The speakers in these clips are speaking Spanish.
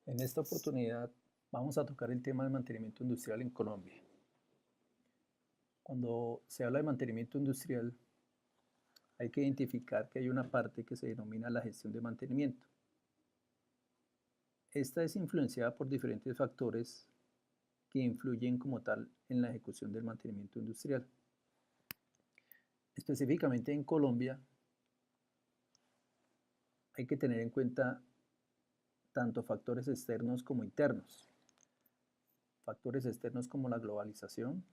En esta oportunidad vamos a tocar el tema del mantenimiento industrial en Colombia. Cuando se habla de mantenimiento industrial, hay que identificar que hay una parte que se denomina la gestión de mantenimiento. Esta es influenciada por diferentes factores que influyen como tal en la ejecución del mantenimiento industrial. Específicamente en Colombia, hay que tener en cuenta tanto factores externos como internos. Factores externos como la globalización,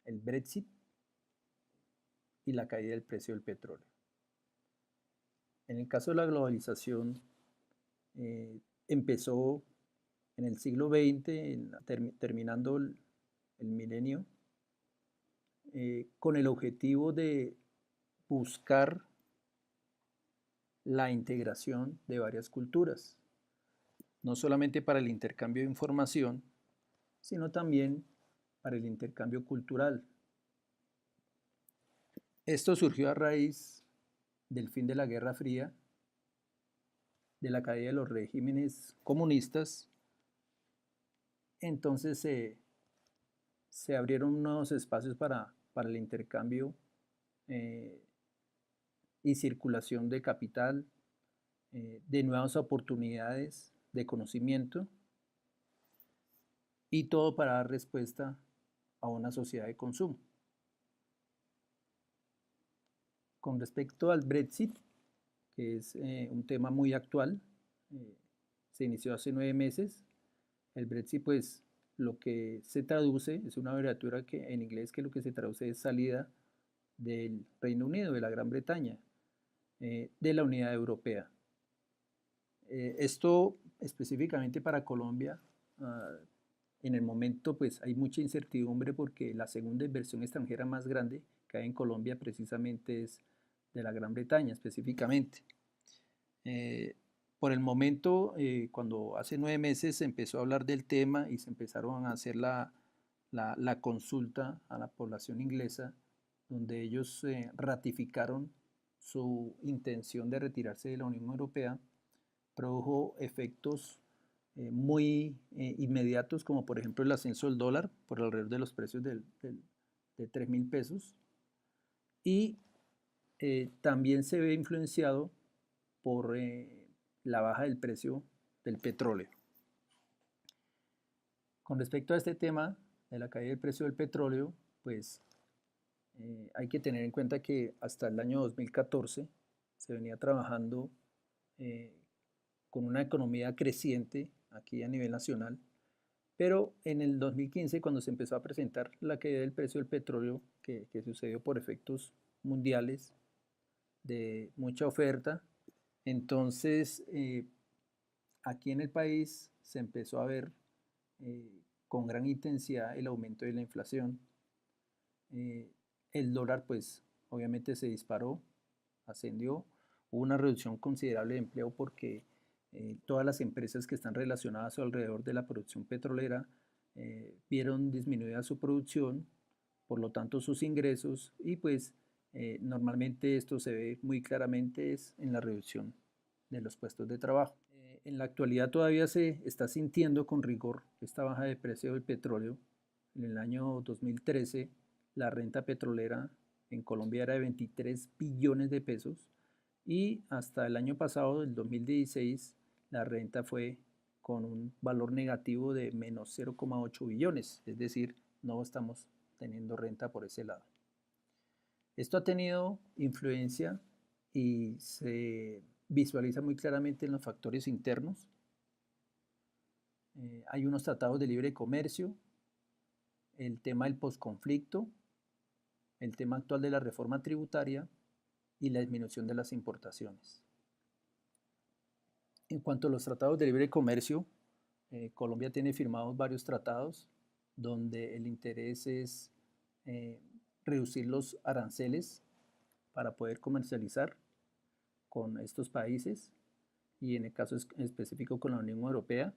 el Brexit y la caída del precio del petróleo. En el caso de la globalización, empezó en el siglo XX, terminando el milenio, con el objetivo de buscar la integración de varias culturas, no solamente para el intercambio de información, sino también para el intercambio cultural. Esto surgió a raíz del fin de la Guerra Fría, de la caída de los regímenes comunistas. Entonces se abrieron nuevos espacios para el intercambio y circulación de capital, de nuevas oportunidades de conocimiento, y todo para dar respuesta a una sociedad de consumo. Con respecto al Brexit, que es un tema muy actual, se inició hace 9 meses. El Brexit, pues, lo que se traduce, es una abreviatura que, en inglés, que lo que se traduce es salida del Reino Unido, de la Gran Bretaña, de la Unidad Europea. Esto específicamente para Colombia, en el momento pues hay mucha incertidumbre porque la segunda inversión extranjera más grande que hay en Colombia precisamente es de la Gran Bretaña específicamente. Por el momento, cuando hace 9 meses se empezó a hablar del tema y se empezaron a hacer la consulta a la población inglesa, donde ellos ratificaron su intención de retirarse de la Unión Europea, produjo efectos muy inmediatos, como por ejemplo el ascenso del dólar por alrededor de los precios de 3.000 pesos, y también se ve influenciado por la baja del precio del petróleo. Con respecto a este tema de la caída del precio del petróleo, pues hay que tener en cuenta que hasta el año 2014 se venía trabajando con una economía creciente aquí a nivel nacional, pero en el 2015, cuando se empezó a presentar la caída del precio del petróleo, que sucedió por efectos mundiales de mucha oferta, entonces aquí en el país se empezó a ver con gran intensidad el aumento de la inflación. El dólar pues obviamente se disparó, ascendió, hubo una reducción considerable de empleo porque todas las empresas que están relacionadas alrededor de la producción petrolera vieron disminuida su producción, por lo tanto sus ingresos, y pues normalmente esto se ve muy claramente es en la reducción de los puestos de trabajo. En la actualidad todavía se está sintiendo con rigor esta baja de precio del petróleo. En el año 2013 la renta petrolera en Colombia era de 23 billones de pesos, y hasta el año pasado, del 2016, la renta fue con un valor negativo de menos 0,8 billones, es decir, no estamos teniendo renta por ese lado. Esto ha tenido influencia y se visualiza muy claramente en los factores internos. Hay unos tratados de libre comercio, el tema del posconflicto, el tema actual de la reforma tributaria y la disminución de las importaciones. En cuanto a los tratados de libre comercio, Colombia tiene firmados varios tratados donde el interés es reducir los aranceles para poder comercializar con estos países, y en el caso específico con la Unión Europea.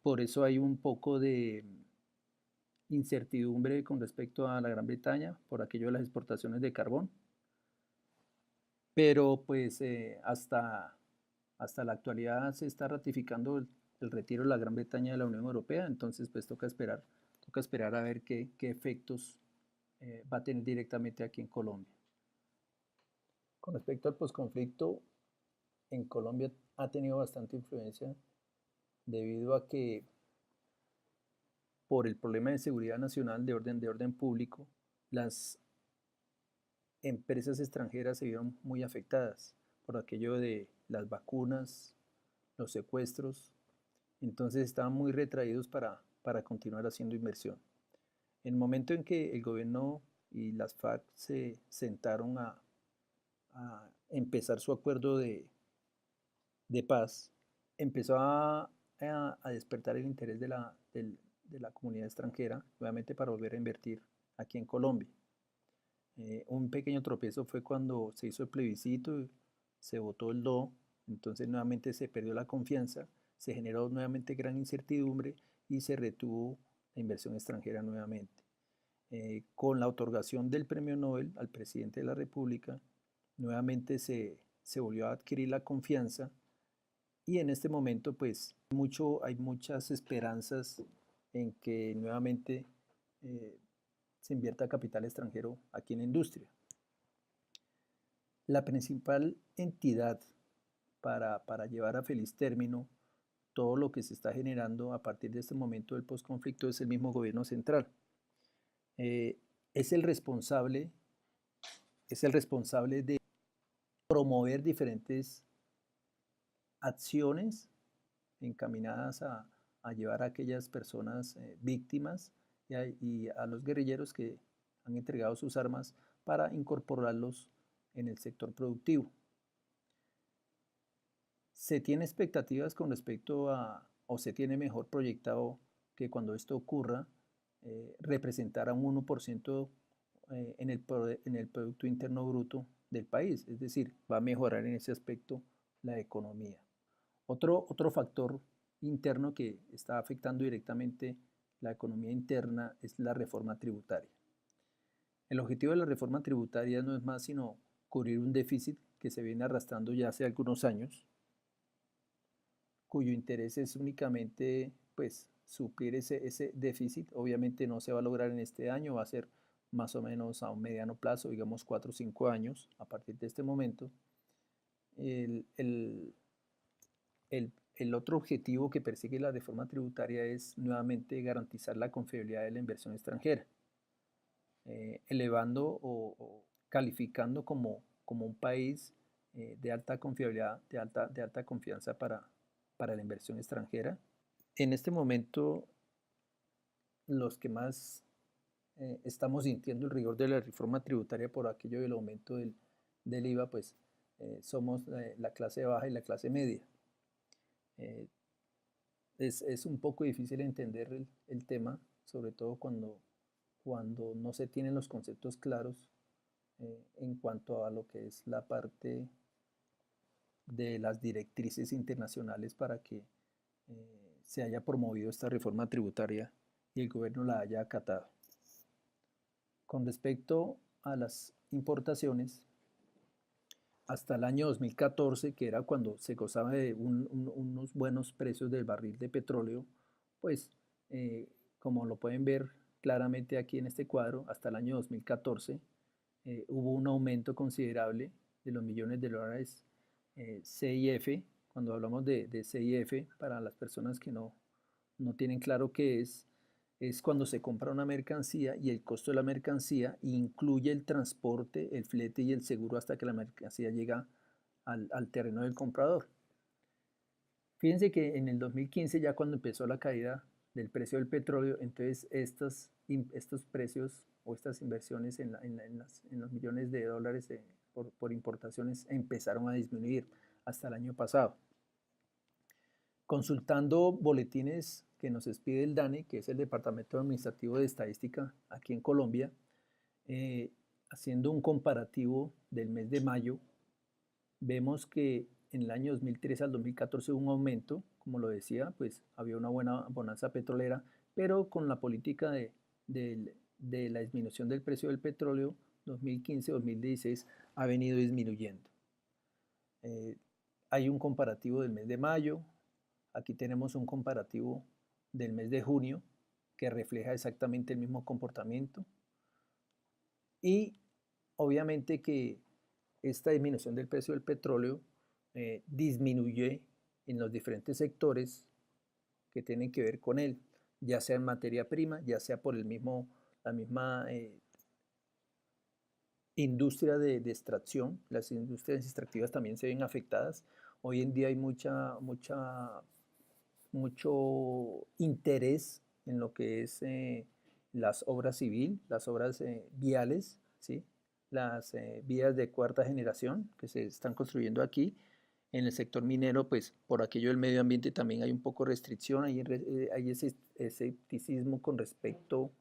Por eso hay un poco de incertidumbre con respecto a la Gran Bretaña por aquello de las exportaciones de carbón, pero pues hasta hasta la actualidad se está ratificando el retiro de la Gran Bretaña de la Unión Europea, entonces pues toca esperar a ver qué efectos va a tener directamente aquí en Colombia. Con respecto al posconflicto, en Colombia ha tenido bastante influencia debido a que por el problema de seguridad nacional, de orden público, las empresas extranjeras se vieron muy afectadas por aquello de las vacunas, los secuestros, entonces estaban muy retraídos para continuar haciendo inversión. En el momento en que el gobierno y las FARC se sentaron a empezar su acuerdo de paz, empezó a despertar el interés de la comunidad extranjera, nuevamente para volver a invertir aquí en Colombia. Un pequeño tropiezo fue cuando se hizo el plebiscito, se votó el no, entonces nuevamente se perdió la confianza, se generó nuevamente gran incertidumbre y se retuvo la inversión extranjera nuevamente. Con la otorgación del premio Nobel al presidente de la República, nuevamente se volvió a adquirir la confianza y en este momento pues hay muchas esperanzas en que nuevamente se invierta capital extranjero aquí en la industria. La principal entidad para llevar a feliz término todo lo que se está generando a partir de este momento del posconflicto es el mismo gobierno central. Es el responsable de promover diferentes acciones encaminadas a llevar a aquellas personas víctimas y a los guerrilleros que han entregado sus armas para incorporarlos en el sector productivo. Se tiene expectativas con respecto o se tiene mejor proyectado que cuando esto ocurra, representará un 1% en el Producto Interno Bruto del país, es decir, va a mejorar en ese aspecto la economía. Otro factor interno que está afectando directamente la economía interna es la reforma tributaria. El objetivo de la reforma tributaria no es más sino cubrir un déficit que se viene arrastrando ya hace algunos años, cuyo interés es únicamente pues, suplir ese déficit. Obviamente no se va a lograr en este año, va a ser más o menos a un mediano plazo, digamos 4 o 5 años a partir de este momento. El otro objetivo que persigue la reforma tributaria es nuevamente garantizar la confiabilidad de la inversión extranjera, elevando o calificando como un país de alta confiabilidad, de alta confianza para la inversión extranjera. En este momento, los que más estamos sintiendo el rigor de la reforma tributaria por aquello del aumento del IVA, pues somos la clase baja y la clase media. Es un poco difícil entender el tema, sobre todo cuando no se tienen los conceptos claros en cuanto a lo que es la parte de las directrices internacionales para que se haya promovido esta reforma tributaria y el gobierno la haya acatado. Con respecto a las importaciones, hasta el año 2014, que era cuando se gozaba de unos buenos precios del barril de petróleo, pues como lo pueden ver claramente aquí en este cuadro, hasta el año 2014 hubo un aumento considerable de los millones de dólares CIF. Cuando hablamos de CIF, para las personas que no tienen claro qué es cuando se compra una mercancía y el costo de la mercancía incluye el transporte, el flete y el seguro hasta que la mercancía llega al terreno del comprador. Fíjense que en el 2015, ya cuando empezó la caída del precio del petróleo, entonces estos precios o estas inversiones en los millones de dólares por importaciones empezaron a disminuir hasta el año pasado. Consultando boletines que nos expide el DANE, que es el Departamento Administrativo de Estadística aquí en Colombia, haciendo un comparativo del mes de mayo, vemos que en el año 2013 al 2014 hubo un aumento, como lo decía, pues había una buena bonanza petrolera, pero con la política de la disminución del precio del petróleo, 2015-2016 ha venido disminuyendo. hay un comparativo del mes de mayo, aquí tenemos un comparativo del mes de junio que refleja exactamente el mismo comportamiento y obviamente que esta disminución del precio del petróleo disminuye en los diferentes sectores que tienen que ver con él, ya sea en materia prima, ya sea por la misma industria de extracción. Las industrias extractivas también se ven afectadas. Hoy en día hay mucho interés en lo que es las obras civil, las obras viales, ¿sí? Las vías de cuarta generación que se están construyendo aquí. En el sector minero, pues por aquello del medio ambiente también hay un poco de restricción, hay ese escepticismo con respecto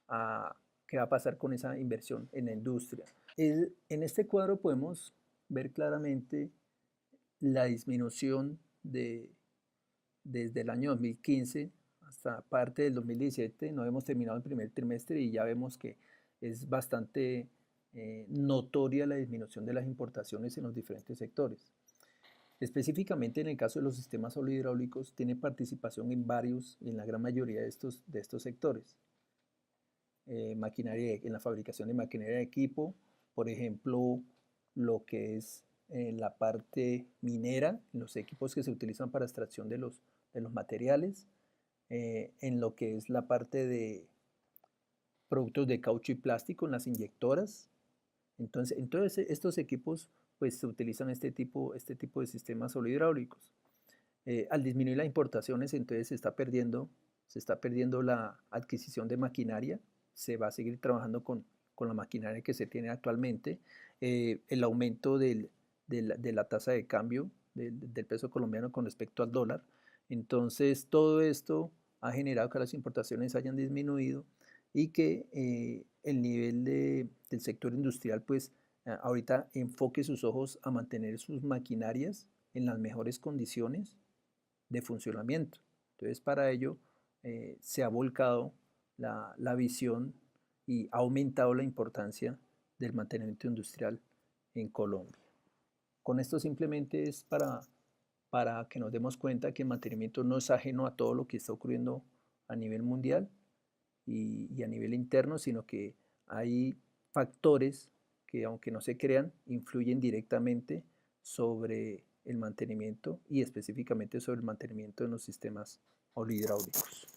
a qué va a pasar con esa inversión en la industria. En este cuadro podemos ver claramente la disminución desde el año 2015 hasta parte del 2017. No hemos terminado el primer trimestre y ya vemos que es bastante notoria la disminución de las importaciones en los diferentes sectores. Específicamente en el caso de los sistemas sólido-hidráulicos, tiene participación en la gran mayoría de estos sectores. Maquinaria, en la fabricación de maquinaria de equipo, por ejemplo, lo que es la parte minera, los equipos que se utilizan para extracción de los materiales, en lo que es la parte de productos de caucho y plástico en las inyectoras. Entonces, en todos estos equipos pues se utilizan este tipo de sistemas sólido-hidráulicos. Al disminuir las importaciones, entonces se está perdiendo la adquisición de maquinaria, se va a seguir trabajando con la maquinaria que se tiene actualmente, el aumento de la tasa de cambio del peso colombiano con respecto al dólar. Entonces, todo esto ha generado que las importaciones hayan disminuido y que el nivel del sector industrial, pues, ahorita enfoque sus ojos a mantener sus maquinarias en las mejores condiciones de funcionamiento. Entonces, para ello se ha volcado la visión y ha aumentado la importancia del mantenimiento industrial en Colombia. Con esto simplemente es para que nos demos cuenta que el mantenimiento no es ajeno a todo lo que está ocurriendo a nivel mundial y a nivel interno, sino que hay factores que, aunque no se crean, influyen directamente sobre el mantenimiento y específicamente sobre el mantenimiento en los sistemas hidráulicos.